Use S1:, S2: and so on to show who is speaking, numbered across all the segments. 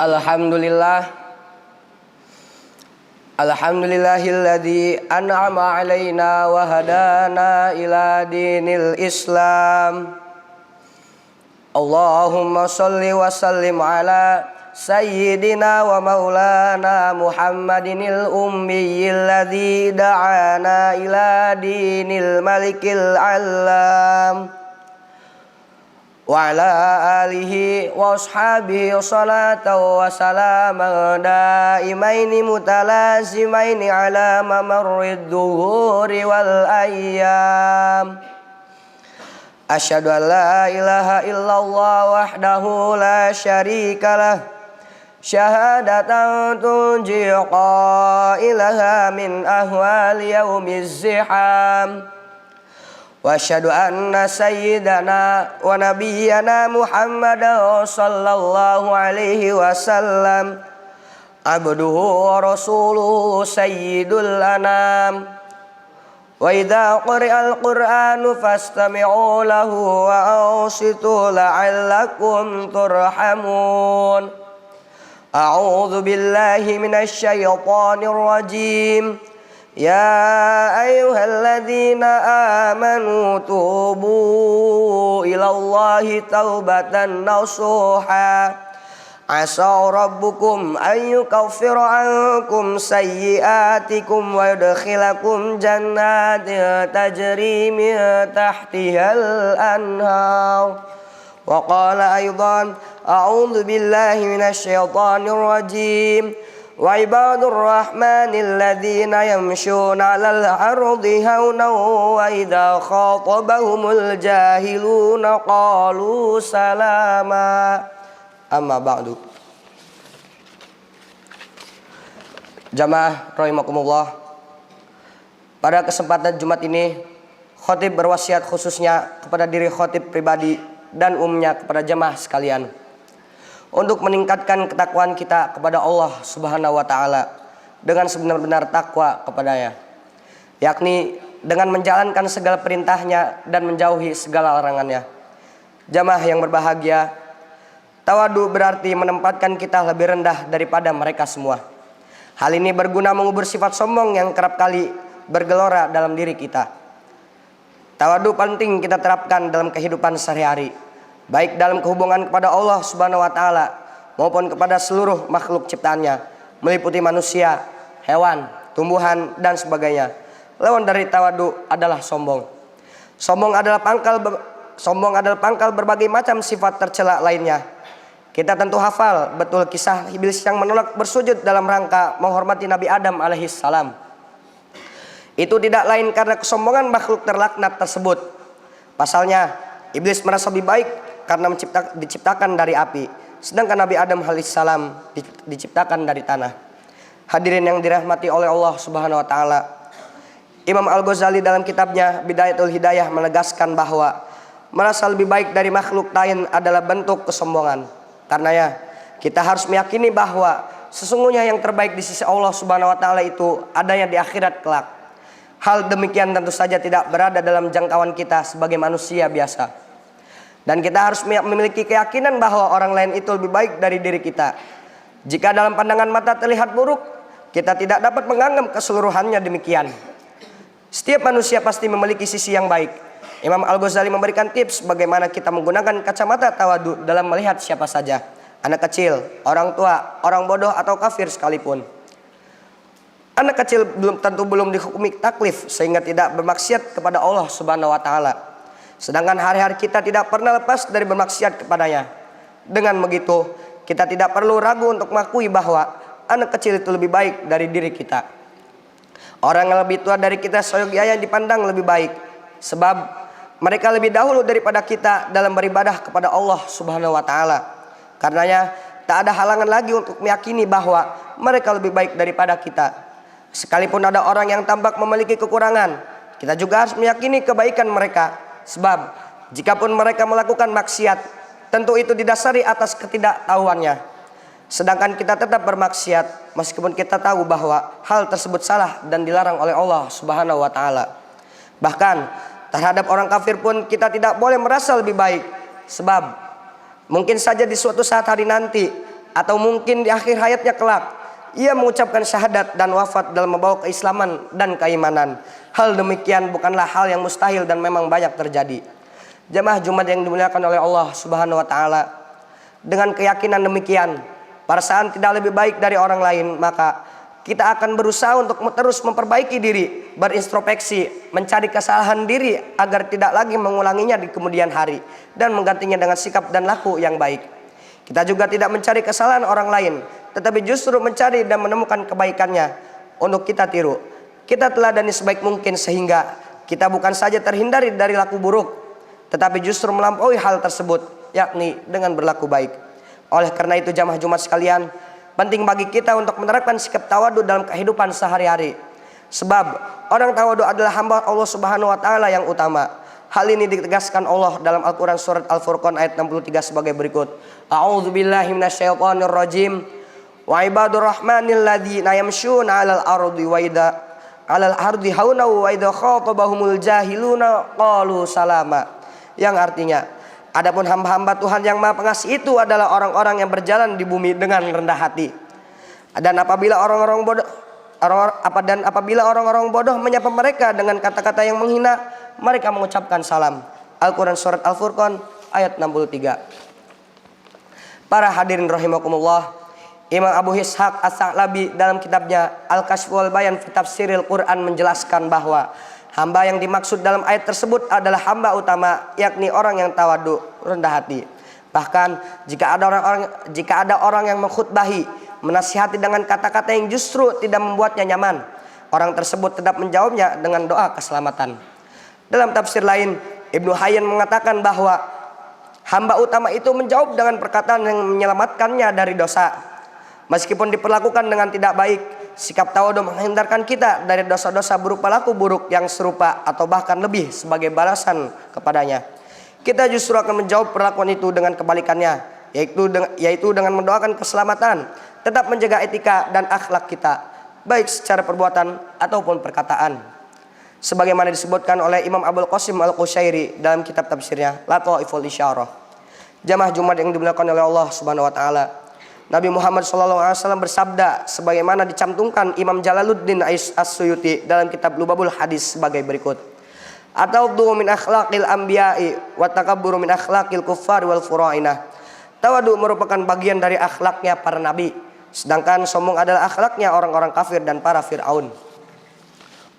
S1: Alhamdulillah. Alhamdulillahilladzi an'ama alaina wa hadana ila dinil Islam. Allahumma sholli wa sallim ala sayyidina wa maulana Muhammadinil ummiyil ladzi da'ana ila dinil malikil alam. Wa ala alihi wa ashabihi salatu wa salaman daimaini mutalazimaini ala mamarrid duhuri wal ayyam. Asyhadu an la ilaha illallah wahdahu la syarikalah, syahadatan tunji qailaha min ahwali yaumiz ziham. Wa asyhadu anna sayyidana wa nabiyyana Muhammadan sallallahu alaihi wasallam abduhu wa rasuluhu sayyidul anam. Wa idza quri'al qur'anu fastami'u lahu wa ansitu la'allakum turhamun. A'udzu billahi minasy syaithanir rajim. Ya ayyuhalladzina amanu tubu ilallahi taubatan nasuha. Asa rabbukum an yukaffira ankum sayyi'atikum wa yudkhilakum jannatin tajri min tahtihal anhar. Wa qala aidan a'udzu billahi minasy syaithanir rajim. Wa ibadur rahmanil ladzina yamshuna 'alal ardi haunan wa idza khatabahumul jahiluna qalu salama. Amma ba'du. Jamaah rahimakumullah. Pada kesempatan Jumat ini, khatib berwasiat khususnya kepada diri khatib pribadi dan umumnya kepada jamaah sekalian untuk meningkatkan ketakwaan kita kepada Allah Subhanahu wa taala dengan sebenar-benar takwa kepadanya, yakni dengan menjalankan segala perintahnya dan menjauhi segala larangannya. Jamaah yang berbahagia, tawadu berarti menempatkan kita lebih rendah daripada mereka semua. Hal ini berguna mengubur sifat sombong yang kerap kali bergelora dalam diri kita. Tawadu penting kita terapkan dalam kehidupan sehari-hari, baik dalam kehubungan kepada Allah Subhanahu wa taala maupun kepada seluruh makhluk ciptaannya, meliputi manusia, hewan, tumbuhan dan sebagainya. Lawan dari tawadu adalah sombong. Sombong adalah pangkal berbagai macam sifat tercela lainnya. Kita tentu hafal betul kisah iblis yang menolak bersujud dalam rangka menghormati Nabi Adam alaihissalam. Itu tidak lain karena kesombongan makhluk terlaknat tersebut. Pasalnya, iblis merasa lebih baik karena diciptakan dari api, sedangkan Nabi Adam alaihissalam diciptakan dari tanah. Hadirin yang dirahmati oleh Allah Subhanahu wa taala, Imam Al-Ghazali dalam kitabnya Bidayatul Hidayah menegaskan bahwa merasa lebih baik dari makhluk lain adalah bentuk kesombongan. Karenanya kita harus meyakini bahwa sesungguhnya yang terbaik di sisi Allah Subhanahu wa taala itu adanya di akhirat kelak. Hal demikian tentu saja tidak berada dalam jangkauan kita sebagai manusia biasa. Dan kita harus memiliki keyakinan bahwa orang lain itu lebih baik dari diri kita. Jika dalam pandangan mata terlihat buruk, kita tidak dapat menganggap keseluruhannya demikian. Setiap manusia pasti memiliki sisi yang baik. Imam Al-Ghazali memberikan tips bagaimana kita menggunakan kacamata tawadu dalam melihat siapa saja, anak kecil, orang tua, orang bodoh atau kafir sekalipun. Anak kecil tentu belum dihukumi taklif sehingga tidak bermaksiat kepada Allah Subhanahu wa taala. Sedangkan hari-hari kita tidak pernah lepas dari bermaksiat kepadanya. Dengan begitu, kita tidak perlu ragu untuk mengakui bahwa anak kecil itu lebih baik dari diri kita. Orang yang lebih tua dari kita seyogyanya dipandang lebih baik, sebab mereka lebih dahulu daripada kita dalam beribadah kepada Allah Subhanahu wa taala. Karenanya, tak ada halangan lagi untuk meyakini bahwa mereka lebih baik daripada kita. Sekalipun ada orang yang tampak memiliki kekurangan, kita juga harus meyakini kebaikan mereka. Sebab jikapun mereka melakukan maksiat, tentu itu didasari atas ketidaktahuannya. Sedangkan kita tetap bermaksiat meskipun kita tahu bahwa hal tersebut salah dan dilarang oleh Allah Subhanahu wa taala. Bahkan terhadap orang kafir pun kita tidak boleh merasa lebih baik, sebab mungkin saja di suatu saat hari nanti atau mungkin di akhir hayatnya kelak ia mengucapkan syahadat dan wafat dalam membawa keislaman dan keimanan. Hal demikian bukanlah hal yang mustahil dan memang banyak terjadi. Jamaah Jumat yang dimuliakan oleh Allah Subhanahu wa taala, dengan keyakinan demikian, perasaan tidak lebih baik dari orang lain, maka kita akan berusaha untuk terus memperbaiki diri, berintrospeksi, mencari kesalahan diri agar tidak lagi mengulanginya di kemudian hari dan menggantinya dengan sikap dan laku yang baik. Kita juga tidak mencari kesalahan orang lain, tetapi justru mencari dan menemukan kebaikannya untuk kita tiru. Kita teladani sebaik mungkin sehingga kita bukan saja terhindari dari laku buruk, tetapi justru melampaui hal tersebut, yakni dengan berlaku baik. Oleh karena itu jamaah Jumat sekalian, penting bagi kita untuk menerapkan sikap tawadu dalam kehidupan sehari-hari. Sebab orang tawadu adalah hamba Allah Subhanahu wa taala yang utama. Hal ini ditegaskan Allah dalam Al-Quran surat Al-Furqan ayat 63 sebagai berikut. A'udzubillahi minasyaitonirrajim. Wa ibadur rahmanil ladzina yamshuna 'alal ardi hauna wa idza khatabahumul jahiluna qalu salama. Yang artinya, adapun hamba-hamba Tuhan yang Maha Pengasih itu adalah orang-orang yang berjalan di bumi dengan rendah hati. Dan apabila orang-orang bodoh menyapa mereka dengan kata-kata yang menghina, mereka mengucapkan salam. Al-Quran surat Al-Furqan ayat 63. Para hadirin rahimakumullah, Imam Abu Ishaq As-Sa'labi dalam kitabnya Al-Kashf wal Bayan fi Tafsiril Quran menjelaskan bahwa hamba yang dimaksud dalam ayat tersebut adalah hamba utama, yakni orang yang tawadu, rendah hati. Bahkan jika ada orang yang mengkhutbahi, menasihati dengan kata-kata yang justru tidak membuatnya nyaman, orang tersebut tetap menjawabnya dengan doa keselamatan. Dalam tafsir lain, Ibnu Hayyan mengatakan bahwa hamba utama itu menjawab dengan perkataan yang menyelamatkannya dari dosa. Meskipun diperlakukan dengan tidak baik, sikap tawadu menghindarkan kita dari dosa-dosa berupa laku buruk yang serupa atau bahkan lebih sebagai balasan kepadanya. Kita justru akan menjawab perlakuan itu dengan kebalikannya, yaitu dengan mendoakan keselamatan, tetap menjaga etika dan akhlak kita, baik secara perbuatan ataupun perkataan. Sebagaimana disebutkan oleh Imam Abul Qasim Al-Qushairi dalam kitab tafsirnya Lataiful Isyarah. Jamaah Jumat yang dimuliakan oleh Allah Subhanahu wa taala, Nabi Muhammad SAW bersabda sebagaimana dicantumkan Imam Jalaluddin As-Suyuti dalam kitab Lubabul Hadis sebagai berikut. Atawdu min akhlaqil anbiya'i wa takabburu min akhlaqil kuffar wal fura'inah. Tawadu merupakan bagian dari akhlaknya para nabi, sedangkan sombong adalah akhlaknya orang-orang kafir dan para Fir'aun.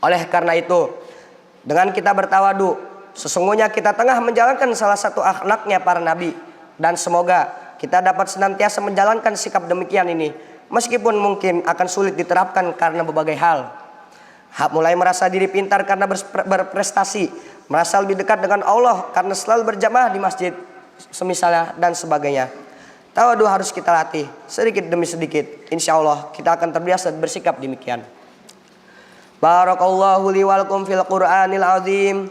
S1: Oleh karena itu, dengan kita bertawadu, sesungguhnya kita tengah menjalankan salah satu akhlaknya para nabi. Dan semoga kita dapat senantiasa menjalankan sikap demikian ini, meskipun mungkin akan sulit diterapkan karena berbagai hal. Mulai merasa diri pintar karena berprestasi, merasa lebih dekat dengan Allah karena selalu berjamaah di masjid, semisalnya dan sebagainya. Tawadu harus kita latih sedikit demi sedikit. Insya Allah kita akan terbiasa bersikap demikian. Barakallahu li wa lakum fil Qur'anil azim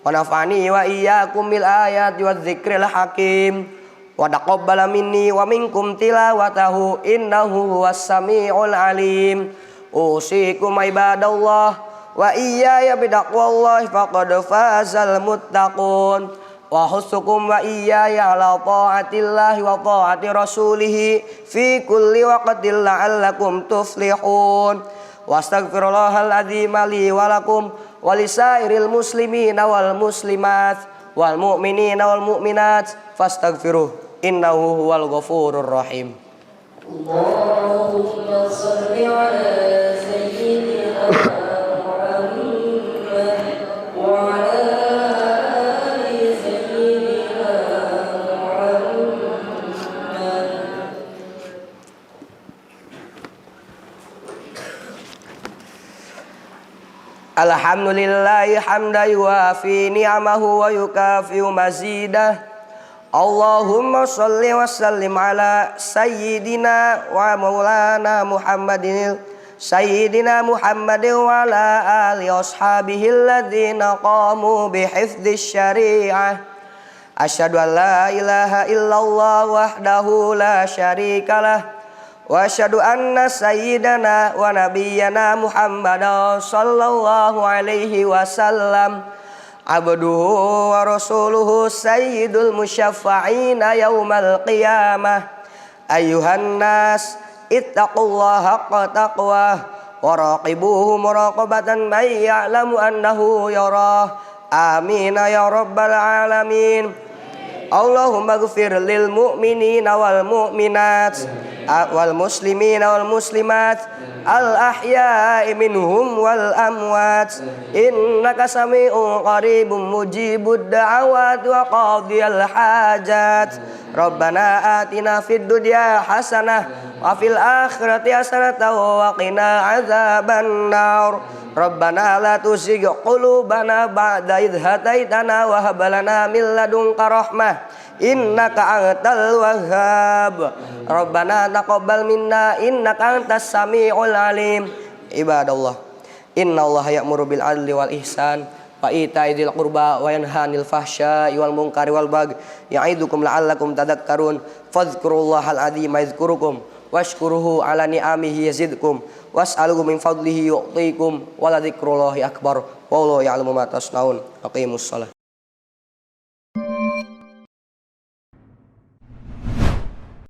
S1: wa nafa'ani wa iyyakum bil ayati wadz dzikril hakim wa taqabbala minni wa minkum tilawatahu innahu huwas samiul alim. Usikum ibadallah wa iyaya bitaqwallahi faqad fazal muttaqun wa husukum wa iyaya ala ta'atillahi wa ta'ati rasulih fi kulli waqtin la'allakum tuflihun. Wastaghfirullahal adzim li wa lakum wa lisairil muslimina wal muslimat wal mu'minina wal mu'minat fastaghfiruh innahu huwal ghafurur rahim. Allahumma shalli ala sayyidina Muhammad wa ala ali sayyidina Muhammad. Alhamdulillahi hamdan yuwafi ni'amahu wa yukafi'u mazidah. Allahumma sholli wa sallim ala sayyidina wa maulana Muhammadin sayyidina Muhammadin wa ala alihi washabihi alladhina qamu bihifdhish syari'ah. Asyhadu an la ilaha illallah wahdahu la syarikalah wa asyhadu anna sayyidana wa nabiyyana Muhammadan sallallahu alaihi wasallam abduhu wa rasuluhu sayyidul musyaffa'ina yaumal qiyamah Ayyuhan nas ittaqullaha haqqa taqwah wa raqibuhu muraqabatan man ya'lamu annahu yarah. Amin ya rabbal alamin. Allahumma ighfir lil mu'minina wal mu'minat wal muslimina wal muslimat al ahya'i minhum wal amwat innaka sami'un qaribun mujibud da'awat wa qadiyal hajat. Rabbana atina fid dunya hasanah wa fil akhirati hasanah wa qina azaban nar. Rabbana la tuzigh qulubana ba'da idh hadaitana wa hab lana min ladunka rahmah innaka antal wahhab. Rabbana taqabbal minna innaka antas samiul alim. Ibadallah, innallaha ya'muru bil adli wal ihsan wa ita'i dzil qurba wa yanha 'anil fahsya'i wal munkari wal baghi ya'idukum la'allakum tadhakkarun. Fadhkurullahal 'azima yadhkurukum washkuruhu 'ala ni'amihi yazidkum was'aluhu min fadlihi yu'tikum wa la dzikrullahi akbar wallahu ya'lamu ma tasnaun. Aqimus shalah.